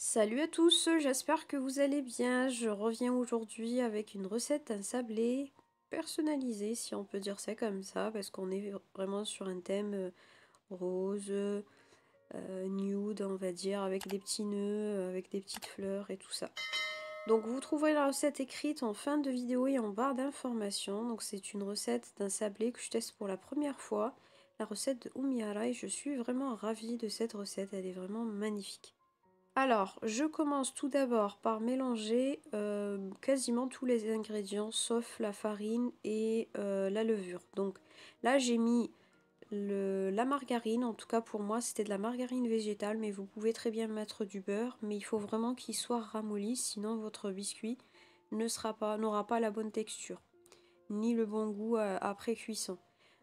Salut à tous, j'espère que vous allez bien. Je reviens aujourd'hui avec une recette d'un sablé personnalisé, si on peut dire ça comme ça, parce qu'on est vraiment sur un thème rose, nude, on va dire, avec des petits nœuds, avec des petites fleurs et tout ça. Donc vous trouverez la recette écrite en fin de vidéo et en barre d'informations. Donc c'est une recette d'un sablé que je teste pour la première fois, la recette de Umihara, et je suis vraiment ravie de cette recette, elle est vraiment magnifique. Alors, je commence tout d'abord par mélanger quasiment tous les ingrédients sauf la farine et la levure. Donc là, j'ai mis la margarine, en tout cas pour moi c'était de la margarine végétale, mais vous pouvez très bien mettre du beurre, mais il faut vraiment qu'il soit ramolli, sinon votre biscuit n'aura pas la bonne texture, ni le bon goût après cuisson.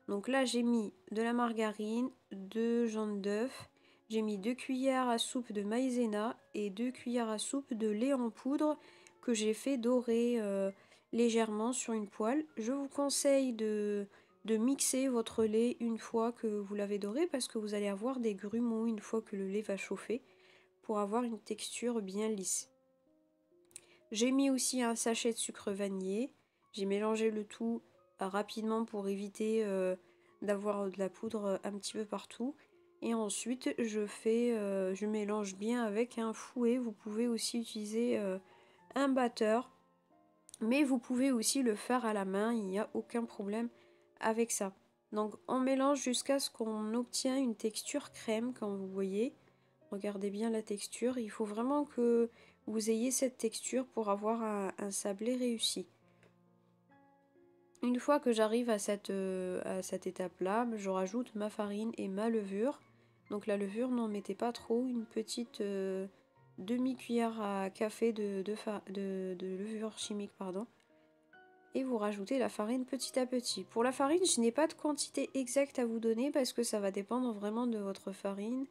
Donc là j'ai mis de la margarine, 2 jaunes d'œufs, j'ai mis 2 cuillères à soupe de maïzena et 2 cuillères à soupe de lait en poudre que j'ai fait dorer légèrement sur une poêle. Je vous conseille de mixer votre lait une fois que vous l'avez doré, parce que vous allez avoir des grumeaux une fois que le lait va chauffer, pour avoir une texture bien lisse. J'ai mis aussi un sachet de sucre vanillé, j'ai mélangé le tout rapidement pour éviter d'avoir de la poudre un petit peu partout. Et ensuite je mélange bien avec un fouet. Vous pouvez aussi utiliser un batteur, mais vous pouvez aussi le faire à la main, il n'y a aucun problème avec ça. Donc on mélange jusqu'à ce qu'on obtient une texture crème, comme vous voyez. Regardez bien la texture, il faut vraiment que vous ayez cette texture pour avoir un sablé réussi. Une fois que j'arrive à cette étape-là, je rajoute ma farine et ma levure. Donc la levure, n'en mettez pas trop, une petite demi-cuillère à café de levure chimique, pardon. Et vous rajoutez la farine petit à petit. Pour la farine, je n'ai pas de quantité exacte à vous donner parce que ça va dépendre vraiment de votre farine,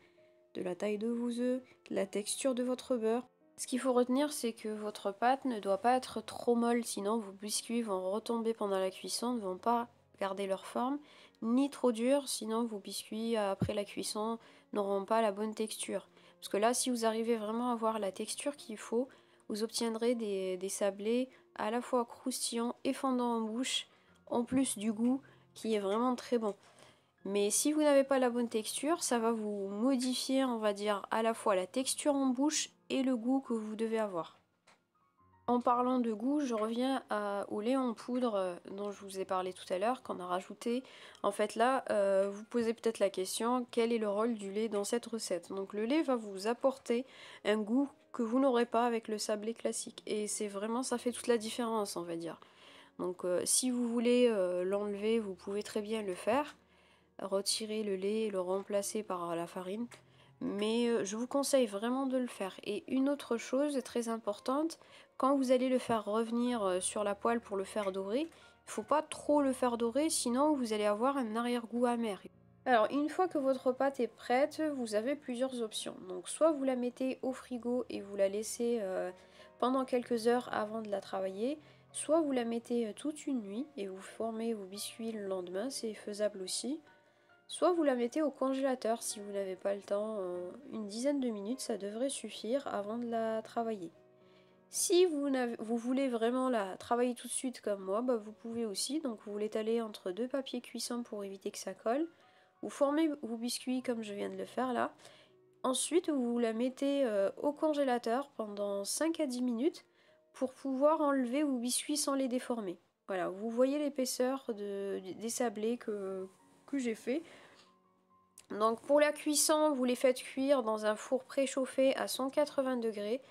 de la taille de vos œufs, de la texture de votre beurre. Ce qu'il faut retenir, c'est que votre pâte ne doit pas être trop molle, sinon vos biscuits vont retomber pendant la cuisson, ne vont pas garder leur forme, ni trop dur, sinon vos biscuits après la cuisson n'auront pas la bonne texture. Parce que là, si vous arrivez vraiment à avoir la texture qu'il faut, vous obtiendrez des sablés à la fois croustillants et fondants en bouche, en plus du goût qui est vraiment très bon. Mais si vous n'avez pas la bonne texture, ça va vous modifier, on va dire, à la fois la texture en bouche et le goût que vous devez avoir. En parlant de goût, je reviens au lait en poudre dont je vous ai parlé tout à l'heure, qu'on a rajouté. En fait là, vous posez peut-être la question, quel est le rôle du lait dans cette recette? Donc le lait va vous apporter un goût que vous n'aurez pas avec le sablé classique. Et c'est vraiment, ça fait toute la différence, on va dire. Donc si vous voulez l'enlever, vous pouvez très bien le faire. Retirer le lait et le remplacer par la farine. Mais je vous conseille vraiment de le faire. Et une autre chose très importante, quand vous allez le faire revenir sur la poêle pour le faire dorer, il ne faut pas trop le faire dorer, sinon vous allez avoir un arrière-goût amer. Alors une fois que votre pâte est prête, vous avez plusieurs options. Donc soit vous la mettez au frigo et vous la laissez pendant quelques heures avant de la travailler, soit vous la mettez toute une nuit et vous formez vos biscuits le lendemain, c'est faisable aussi. Soit vous la mettez au congélateur si vous n'avez pas le temps, une dizaine de minutes, ça devrait suffire avant de la travailler. Si vous voulez vraiment la travailler tout de suite comme moi, bah vous pouvez aussi, donc vous l'étalez entre deux papiers cuissants pour éviter que ça colle. Vous formez vos biscuits comme je viens de le faire là. Ensuite, vous la mettez au congélateur pendant 5 à 10 minutes pour pouvoir enlever vos biscuits sans les déformer. Voilà, vous voyez l'épaisseur des sablés que j'ai fait. Donc pour la cuisson, vous les faites cuire dans un four préchauffé à 180 degrés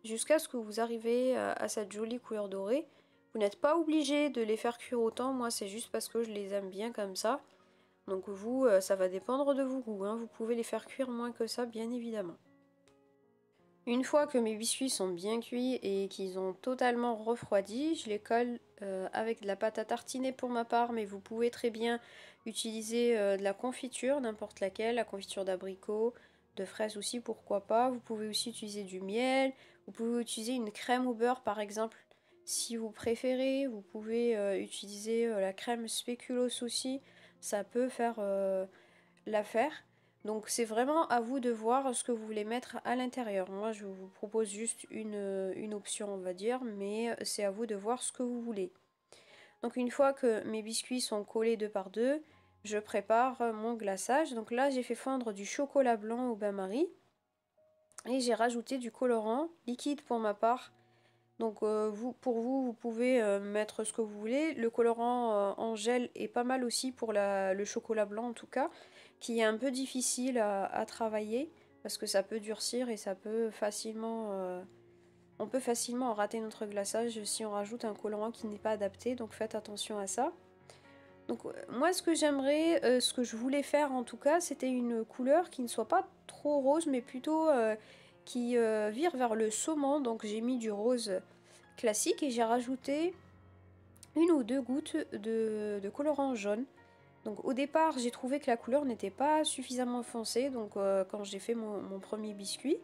jusqu'à ce que vous arrivez à cette jolie couleur dorée. Vous n'êtes pas obligé de les faire cuire autant, moi c'est juste parce que je les aime bien comme ça. Donc vous, ça va dépendre de vos goûts, hein. Vous pouvez les faire cuire moins que ça, bien évidemment. Une fois que mes biscuits sont bien cuits et qu'ils ont totalement refroidi, je les colle avec de la pâte à tartiner pour ma part, mais vous pouvez très bien utiliser de la confiture, n'importe laquelle, la confiture d'abricot, de fraises aussi, pourquoi pas. Vous pouvez aussi utiliser du miel, vous pouvez utiliser une crème au beurre par exemple, si vous préférez. Vous pouvez utiliser la crème spéculoos aussi, ça peut faire l'affaire. Donc c'est vraiment à vous de voir ce que vous voulez mettre à l'intérieur. Moi je vous propose juste une option on va dire, mais c'est à vous de voir ce que vous voulez. Donc une fois que mes biscuits sont collés deux par deux, je prépare mon glaçage. Donc là j'ai fait fondre du chocolat blanc au bain-marie et j'ai rajouté du colorant liquide pour ma part. Donc vous pouvez mettre ce que vous voulez. Le colorant en gel est pas mal aussi pour le chocolat blanc en tout cas, qui est un peu difficile à travailler parce que ça peut durcir et ça peut facilement... on peut facilement rater notre glaçage si on rajoute un colorant qui n'est pas adapté, donc faites attention à ça. Donc moi ce que j'aimerais, ce que je voulais faire en tout cas, c'était une couleur qui ne soit pas trop rose mais plutôt qui vire vers le saumon. Donc j'ai mis du rose classique et j'ai rajouté une ou deux gouttes de colorant jaune. Donc au départ j'ai trouvé que la couleur n'était pas suffisamment foncée, donc quand j'ai fait mon premier biscuit,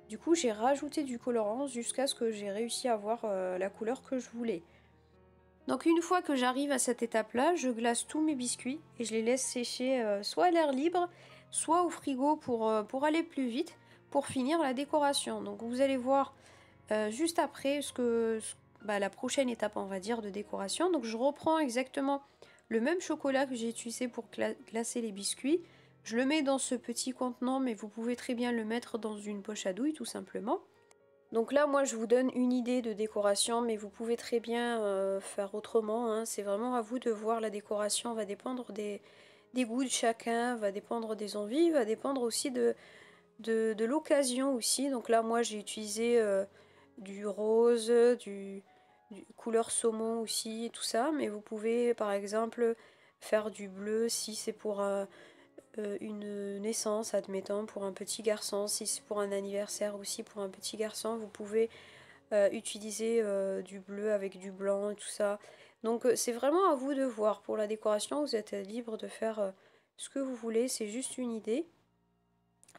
du coup j'ai rajouté du colorant jusqu'à ce que j'ai réussi à avoir la couleur que je voulais. Donc une fois que j'arrive à cette étape là, je glace tous mes biscuits et je les laisse sécher soit à l'air libre, soit au frigo pour aller plus vite, pour finir la décoration. Donc vous allez voir juste après la prochaine étape on va dire de décoration. Donc je reprends exactement le même chocolat que j'ai utilisé pour glacer les biscuits. Je le mets dans ce petit contenant, mais vous pouvez très bien le mettre dans une poche à douille tout simplement. Donc là moi je vous donne une idée de décoration, mais vous pouvez très bien faire autrement, hein. C'est vraiment à vous de voir. La décoration va dépendre des goûts de chacun, va dépendre des envies, va dépendre aussi de l'occasion aussi. Donc là moi j'ai utilisé du rose, du couleur saumon aussi, tout ça. Mais vous pouvez par exemple faire du bleu si c'est pour une naissance, admettons, pour un petit garçon. Si c'est pour un anniversaire aussi pour un petit garçon, vous pouvez utiliser du bleu avec du blanc et tout ça. Donc c'est vraiment à vous de voir. Pour la décoration, vous êtes libre de faire ce que vous voulez. C'est juste une idée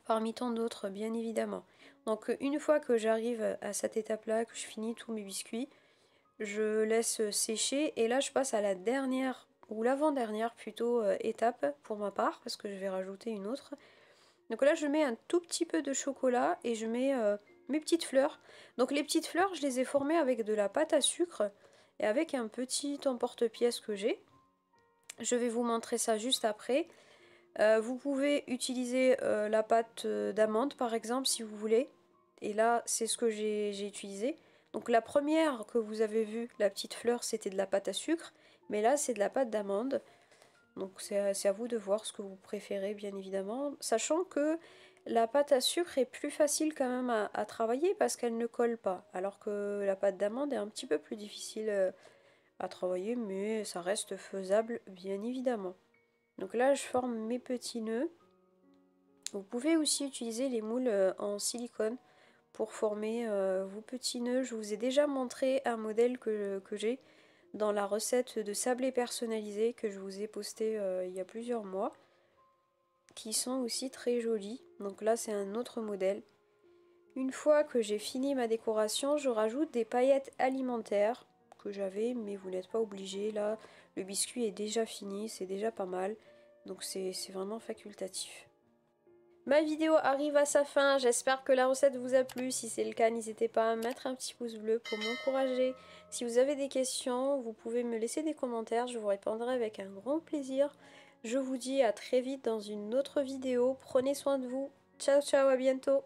parmi tant d'autres bien évidemment. Donc une fois que j'arrive à cette étape là, que je finis tous mes biscuits, je laisse sécher et là je passe à la dernière ou l'avant-dernière plutôt étape pour ma part, parce que je vais rajouter une autre. Donc là je mets un tout petit peu de chocolat et je mets mes petites fleurs. Donc les petites fleurs je les ai formées avec de la pâte à sucre et avec un petit emporte-pièce que j'ai. Je vais vous montrer ça juste après. Vous pouvez utiliser la pâte d'amande par exemple si vous voulez. Et là c'est ce que j'ai utilisé. Donc la première que vous avez vue, la petite fleur, c'était de la pâte à sucre. Mais là c'est de la pâte d'amande. Donc c'est à vous de voir ce que vous préférez bien évidemment. Sachant que la pâte à sucre est plus facile quand même à travailler parce qu'elle ne colle pas. Alors que la pâte d'amande est un petit peu plus difficile à travailler, mais ça reste faisable bien évidemment. Donc là je forme mes petits nœuds. Vous pouvez aussi utiliser les moules en silicone pour former vos petits nœuds. Je vous ai déjà montré un modèle que j'ai dans la recette de sablé personnalisé que je vous ai posté il y a plusieurs mois, qui sont aussi très jolis. Donc là c'est un autre modèle. Une fois que j'ai fini ma décoration, je rajoute des paillettes alimentaires que j'avais, mais vous n'êtes pas obligé. Là le biscuit est déjà fini, c'est déjà pas mal, donc c'est vraiment facultatif. Ma vidéo arrive à sa fin, j'espère que la recette vous a plu. Si c'est le cas, n'hésitez pas à mettre un petit pouce bleu pour m'encourager. Si vous avez des questions, vous pouvez me laisser des commentaires, je vous répondrai avec un grand plaisir. Je vous dis à très vite dans une autre vidéo. Prenez soin de vous. Ciao ciao, à bientôt.